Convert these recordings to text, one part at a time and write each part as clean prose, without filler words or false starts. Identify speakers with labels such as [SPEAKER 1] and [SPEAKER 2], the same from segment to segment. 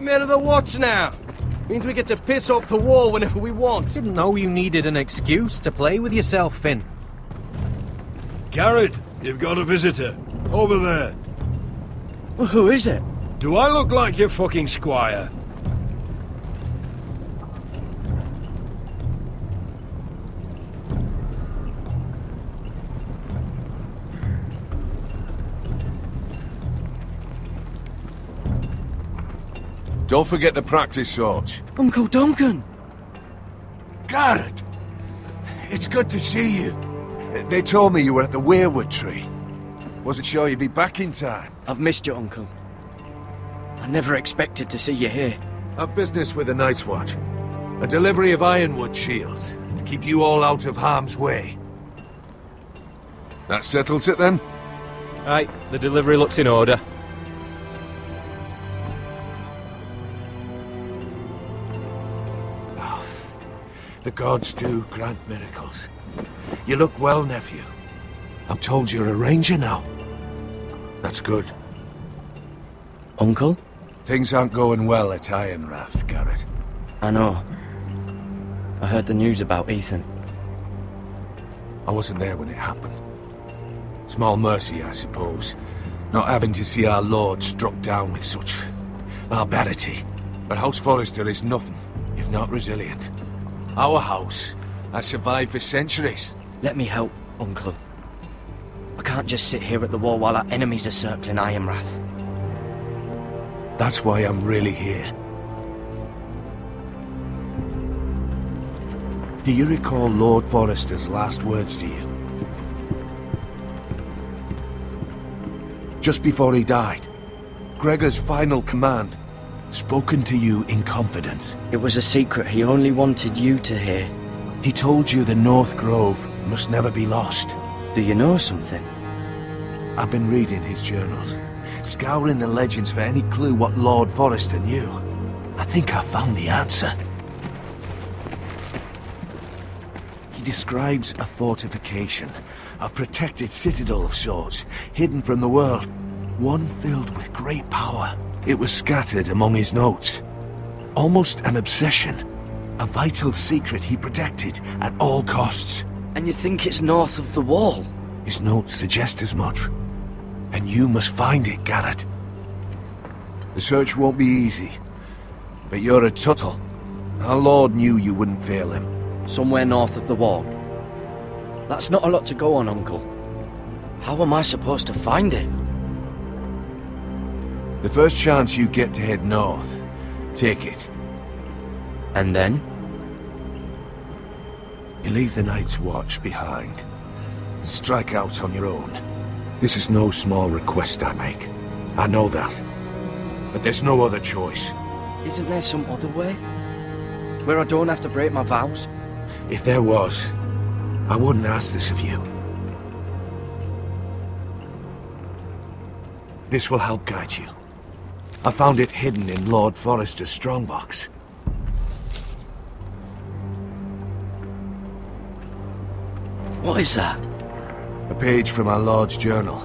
[SPEAKER 1] made of the watch now. Means we get to piss off the wall whenever we want.
[SPEAKER 2] Didn't know you needed an excuse to play with yourself, Finn.
[SPEAKER 3] Garrett, you've got a visitor. Over there.
[SPEAKER 4] Well, who is it?
[SPEAKER 3] Do I look like your fucking squire?
[SPEAKER 5] Don't forget the practice swords.
[SPEAKER 4] Uncle Duncan!
[SPEAKER 5] Garrett! It's good to see you. They told me you were at the Weirwood tree. Wasn't sure you'd be back in time.
[SPEAKER 4] I've missed you, Uncle. I never expected to see you here.
[SPEAKER 5] I've business with the Night's Watch. A delivery of ironwood shields to keep you all out of harm's way. That settles it then?
[SPEAKER 1] Right, the delivery looks in order.
[SPEAKER 5] The gods do grant miracles. You look well, nephew. I'm told you're a ranger now. That's good.
[SPEAKER 4] Uncle?
[SPEAKER 5] Things aren't going well at Ironrath, Garrett.
[SPEAKER 4] I know. I heard the news about Ethan.
[SPEAKER 5] I wasn't there when it happened. Small mercy, I suppose, not having to see our lord struck down with such barbarity. But House Forrester is nothing if not resilient. Our house has survived for centuries.
[SPEAKER 4] Let me help, Uncle. I can't just sit here at the wall while our enemies are circling Ironrath.
[SPEAKER 5] That's why I'm really here. Do you recall Lord Forrester's last words to you? Just before he died, Gregor's final command, spoken to you in confidence.
[SPEAKER 4] It was a secret he only wanted you to hear.
[SPEAKER 5] He told you the North Grove must never be lost.
[SPEAKER 4] Do you know something?
[SPEAKER 5] I've been reading his journals, scouring the legends for any clue what Lord Forrester knew. I think I found the answer. He describes a fortification, a protected citadel of sorts, hidden from the world, one filled with great power. It was scattered among his notes. Almost an obsession, a vital secret he protected at all costs.
[SPEAKER 4] And you think it's north of the wall?
[SPEAKER 5] His notes suggest as much. And you must find it, Garrett. The search won't be easy, but you're a Tuttle. Our Lord knew you wouldn't fail him.
[SPEAKER 4] Somewhere north of the wall. That's not a lot to go on, Uncle. How am I supposed to find it?
[SPEAKER 5] The first chance you get to head north, take it.
[SPEAKER 4] And then?
[SPEAKER 5] You leave the Night's Watch behind. And strike out on your own. This is no small request I make. I know that. But there's no other choice.
[SPEAKER 4] Isn't there some other way? Where I don't have to break my vows?
[SPEAKER 5] If there was, I wouldn't ask this of you. This will help guide you. I found it hidden in Lord Forrester's strongbox.
[SPEAKER 4] What is that?
[SPEAKER 5] A page from our Lord's journal.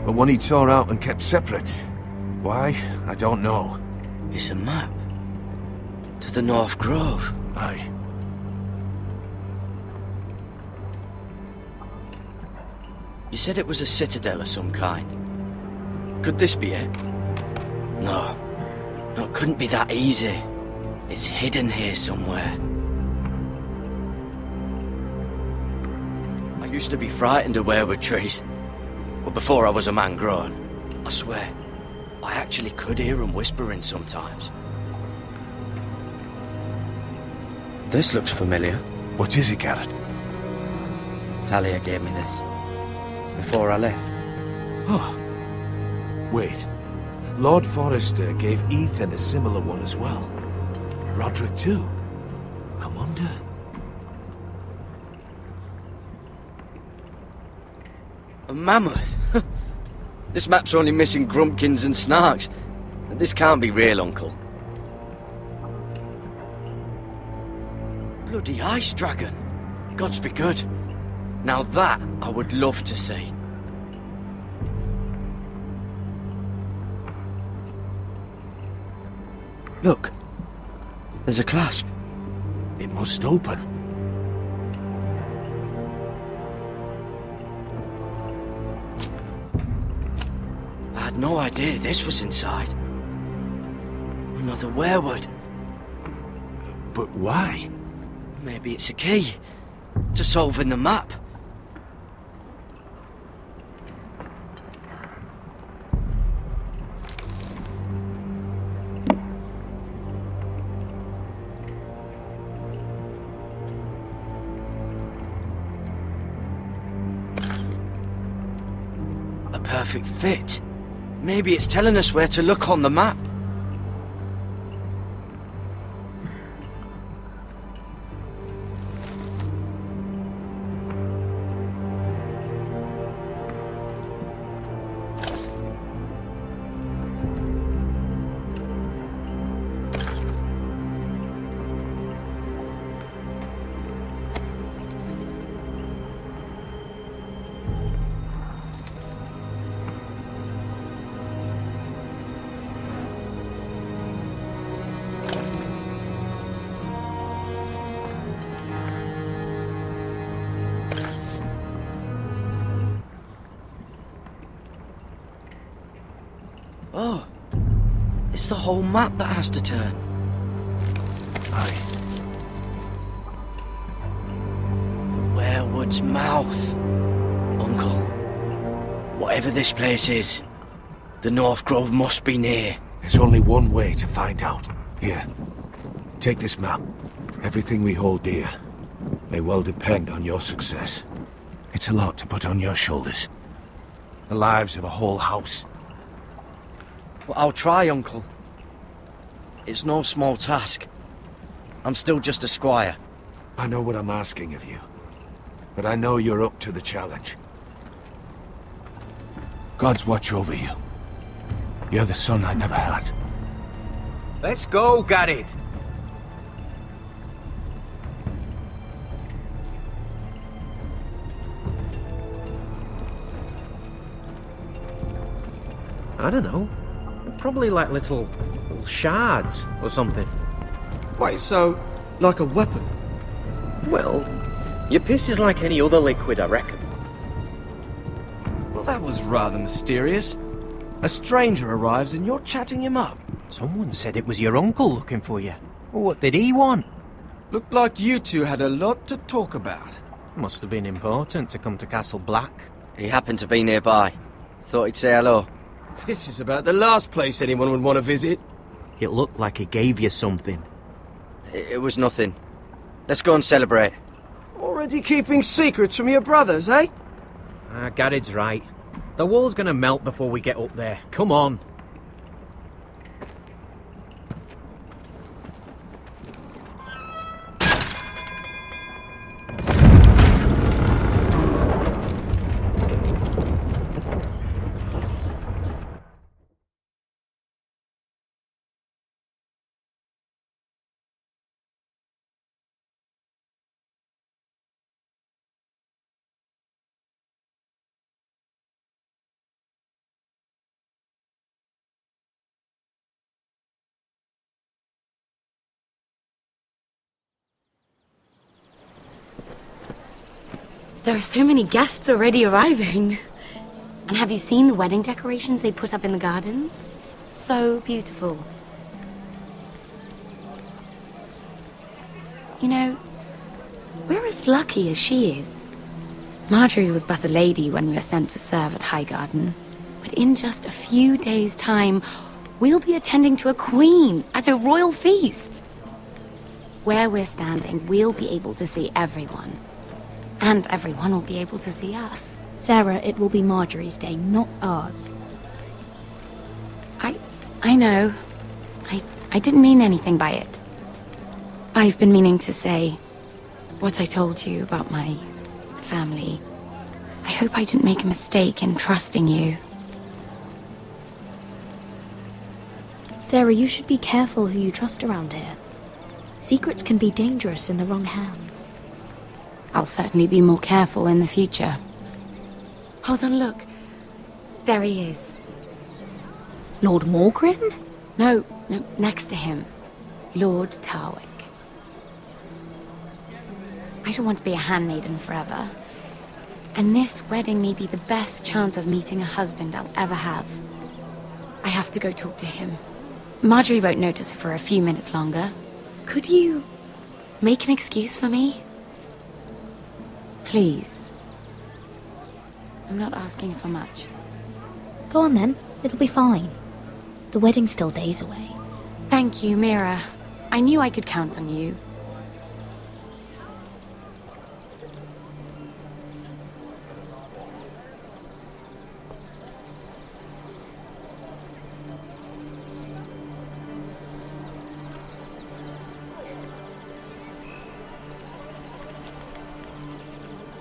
[SPEAKER 5] But one he tore out and kept separate. Why? I don't know.
[SPEAKER 4] It's a map. To the North Grove.
[SPEAKER 5] Aye.
[SPEAKER 4] You said it was a citadel of some kind. Could this be it? No. No, it couldn't be that easy. It's hidden here somewhere. I used to be frightened of weirwood trees. But before I was a man grown, I swear, I actually could hear them whispering sometimes. This looks familiar.
[SPEAKER 5] What is it, Garrett?
[SPEAKER 4] Talia gave me this. Before I left.
[SPEAKER 5] Oh. Wait. Lord Forrester gave Ethan a similar one as well. Roderick too. I wonder...
[SPEAKER 4] A mammoth? This map's only missing grumpkins and snarks. This can't be real, Uncle. Bloody ice dragon. Gods be good. Now that I would love to see. Look. There's a clasp.
[SPEAKER 5] It must open.
[SPEAKER 4] I had no idea this was inside. Another werewood.
[SPEAKER 5] But why?
[SPEAKER 4] Maybe it's a key to solving the map. A perfect fit. Maybe it's telling us where to look on the map. Oh, it's the whole map that has to turn.
[SPEAKER 5] Aye.
[SPEAKER 4] The werewood's mouth. Uncle, whatever this place is, the North Grove must be near.
[SPEAKER 5] There's only one way to find out. Here, take this map. Everything we hold dear may well depend on your success. It's a lot to put on your shoulders. The lives of a whole house.
[SPEAKER 4] Well, I'll try, Uncle. It's no small task. I'm still just a squire.
[SPEAKER 5] I know what I'm asking of you, but I know you're up to the challenge. God's watch over you. You're the son I never had.
[SPEAKER 2] Let's go, Gared. I don't know. Probably like little shards or something.
[SPEAKER 1] Wait, so, like a weapon?
[SPEAKER 2] Well, your piss is like any other liquid, I reckon.
[SPEAKER 1] Well, that was rather mysterious. A stranger arrives and you're chatting him up.
[SPEAKER 2] Someone said it was your uncle looking for you. What did he want?
[SPEAKER 1] Looked like you two had a lot to talk about.
[SPEAKER 2] Must have been important to come to Castle Black.
[SPEAKER 4] He happened to be nearby. Thought he'd say hello.
[SPEAKER 1] This is about the last place anyone would want to visit.
[SPEAKER 2] It looked like he gave you something.
[SPEAKER 4] It was nothing. Let's go and celebrate.
[SPEAKER 1] Already keeping secrets from your brothers, eh?
[SPEAKER 2] Gared's right. The wall's gonna melt before we get up there. Come on.
[SPEAKER 6] There are so many guests already arriving. And have you seen the wedding decorations they put up in the gardens? So beautiful. You know, we're as lucky as she is. Marjorie was but a lady when we were sent to serve at Highgarden. But in just a few days' time, we'll be attending to a queen at a royal feast. Where we're standing, we'll be able to see everyone. And everyone will be able to see us.
[SPEAKER 7] Sarah, it will be Marjorie's day, not ours.
[SPEAKER 6] I know. I didn't mean anything by it. I've been meaning to say what I told you about my family. I hope I didn't make a mistake in trusting you.
[SPEAKER 7] Sarah, you should be careful who you trust around here. Secrets can be dangerous in the wrong hands.
[SPEAKER 6] I'll certainly be more careful in the future. Hold on, look. There he is.
[SPEAKER 7] Lord Morgrin?
[SPEAKER 6] No, next to him. Lord Tarwick. I don't want to be a handmaiden forever. And this wedding may be the best chance of meeting a husband I'll ever have. I have to go talk to him. Marjorie won't notice it for a few minutes longer. Could you make an excuse for me? Please. I'm not asking for much.
[SPEAKER 7] Go on then, it'll be fine. The wedding's still days away.
[SPEAKER 6] Thank you, Mira. I knew I could count on you.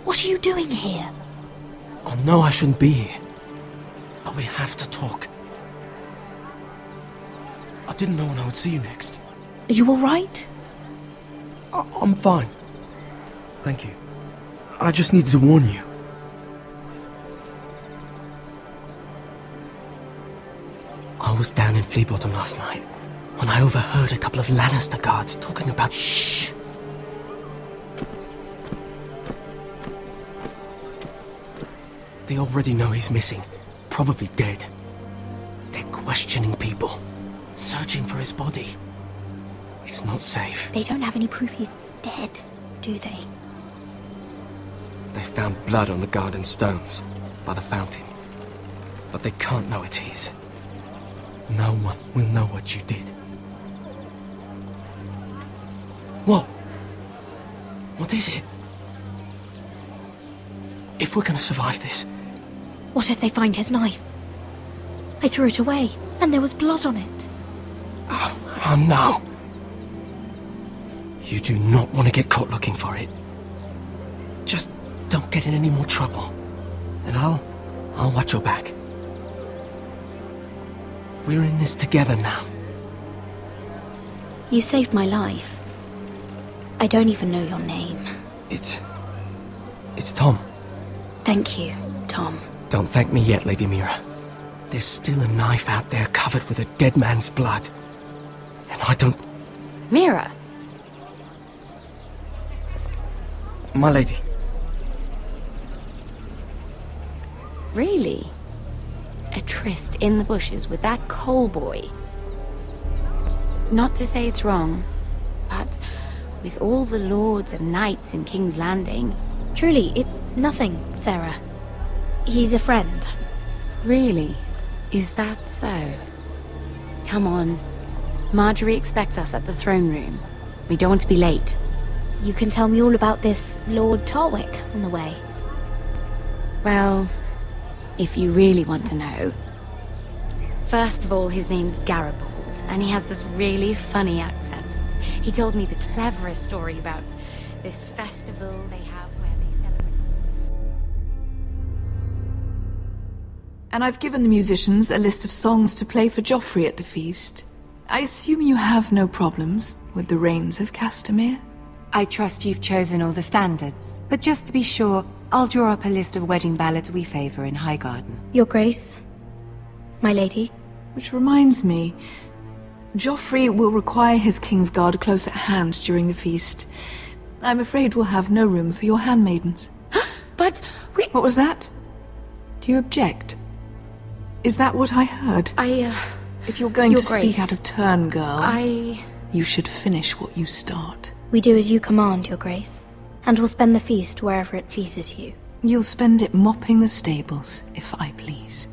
[SPEAKER 7] What are you doing here?
[SPEAKER 1] Oh no, I shouldn't be here. But we have to talk. I didn't know when I would see you next.
[SPEAKER 7] Are you alright?
[SPEAKER 1] I'm fine. Thank you. I just needed to warn you. I was down in Fleabottom last night when I overheard a couple of Lannister guards talking about... Shh! They already know he's missing. Probably dead. They're questioning people. Searching for his body. It's not safe.
[SPEAKER 7] They don't have any proof he's dead, do they?
[SPEAKER 1] They found blood on the garden stones by the fountain. But they can't know it's his. No one will know what you did. What? What is it? If we're gonna survive this...
[SPEAKER 7] What if they find his knife? I threw it away, and there was blood on it.
[SPEAKER 1] Oh no. You do not want to get caught looking for it. Just don't get in any more trouble. And I'll watch your back. We're in this together now.
[SPEAKER 7] You saved my life. I don't even know your name.
[SPEAKER 1] It's Tom.
[SPEAKER 7] Thank you, Tom.
[SPEAKER 1] Don't thank me yet, Lady Mira. There's still a knife out there covered with a dead man's blood. And I don't...
[SPEAKER 6] Mira!
[SPEAKER 1] My lady.
[SPEAKER 6] Really? A tryst in the bushes with that Cole boy? Not to say it's wrong, but with all the lords and knights in King's Landing...
[SPEAKER 7] Truly, it's nothing, Sarah. He's a friend.
[SPEAKER 6] Really? Is that so? Come on. Marjorie expects us at the throne room. We don't want to be late.
[SPEAKER 7] You can tell me all about this Lord Tarwick on the way.
[SPEAKER 6] Well, if you really want to know. First of all, his name's Garibald, and he has this really funny accent. He told me the cleverest story about this festival they have where they celebrate...
[SPEAKER 8] And I've given the musicians a list of songs to play for Joffrey at the feast. I assume you have no problems with the Rains of Castamere?
[SPEAKER 9] I trust you've chosen all the standards, but just to be sure, I'll draw up a list of wedding ballads we favor in Highgarden.
[SPEAKER 7] Your Grace, my lady.
[SPEAKER 8] Which reminds me, Joffrey will require his Kingsguard close at hand during the feast. I'm afraid we'll have no room for your handmaidens.
[SPEAKER 6] But we...
[SPEAKER 8] What was that? Do you object? Is that what I heard? If you're going
[SPEAKER 6] Your
[SPEAKER 8] to
[SPEAKER 6] Grace,
[SPEAKER 8] speak out of turn, girl, you should finish what you start.
[SPEAKER 7] We do as you command, Your Grace, and we'll spend the feast wherever it pleases you.
[SPEAKER 8] You'll spend it mopping the stables, if I please.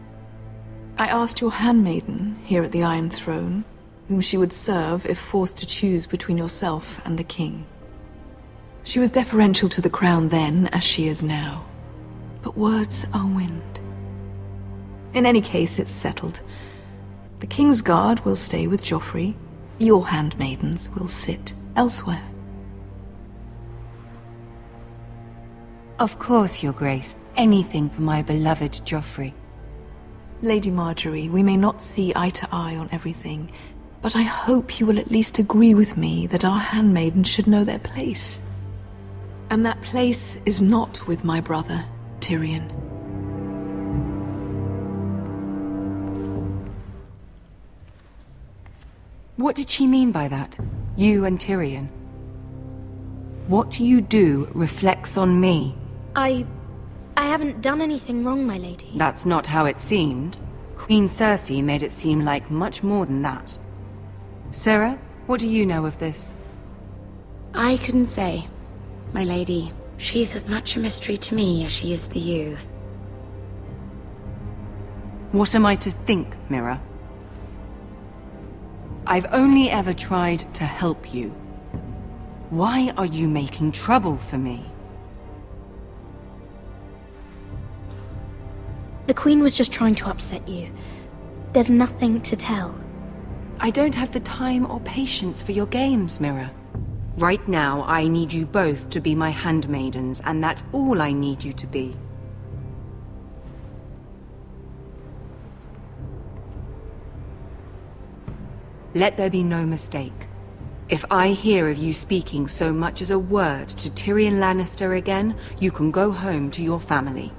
[SPEAKER 8] I asked your handmaiden here at the Iron Throne whom she would serve if forced to choose between yourself and the king. She was deferential to the crown then, as she is now. But words are wind. In any case, it's settled. The Kingsguard will stay with Joffrey. Your handmaidens will sit elsewhere.
[SPEAKER 9] Of course, Your Grace. Anything for my beloved Joffrey.
[SPEAKER 8] Lady Marjorie, we may not see eye to eye on everything, but I hope you will at least agree with me that our handmaidens should know their place. And that place is not with my brother, Tyrion.
[SPEAKER 9] What did she mean by that? You and Tyrion. What you do reflects on me.
[SPEAKER 7] I haven't done anything wrong, my lady.
[SPEAKER 9] That's not how it seemed. Queen Cersei made it seem like much more than that. Sarah, what do you know of this?
[SPEAKER 6] I couldn't say, my lady. She's as much a mystery to me as she is to you.
[SPEAKER 9] What am I to think, Mira? I've only ever tried to help you. Why are you making trouble for me?
[SPEAKER 7] The Queen was just trying to upset you. There's nothing to tell.
[SPEAKER 9] I don't have the time or patience for your games, Mira. Right now, I need you both to be my handmaidens, and that's all I need you to be. Let there be no mistake. If I hear of you speaking so much as a word to Tyrion Lannister again, you can go home to your family.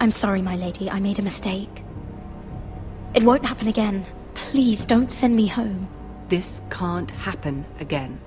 [SPEAKER 7] I'm sorry, my lady. I made a mistake. It won't happen again. Please don't send me home.
[SPEAKER 9] This can't happen again.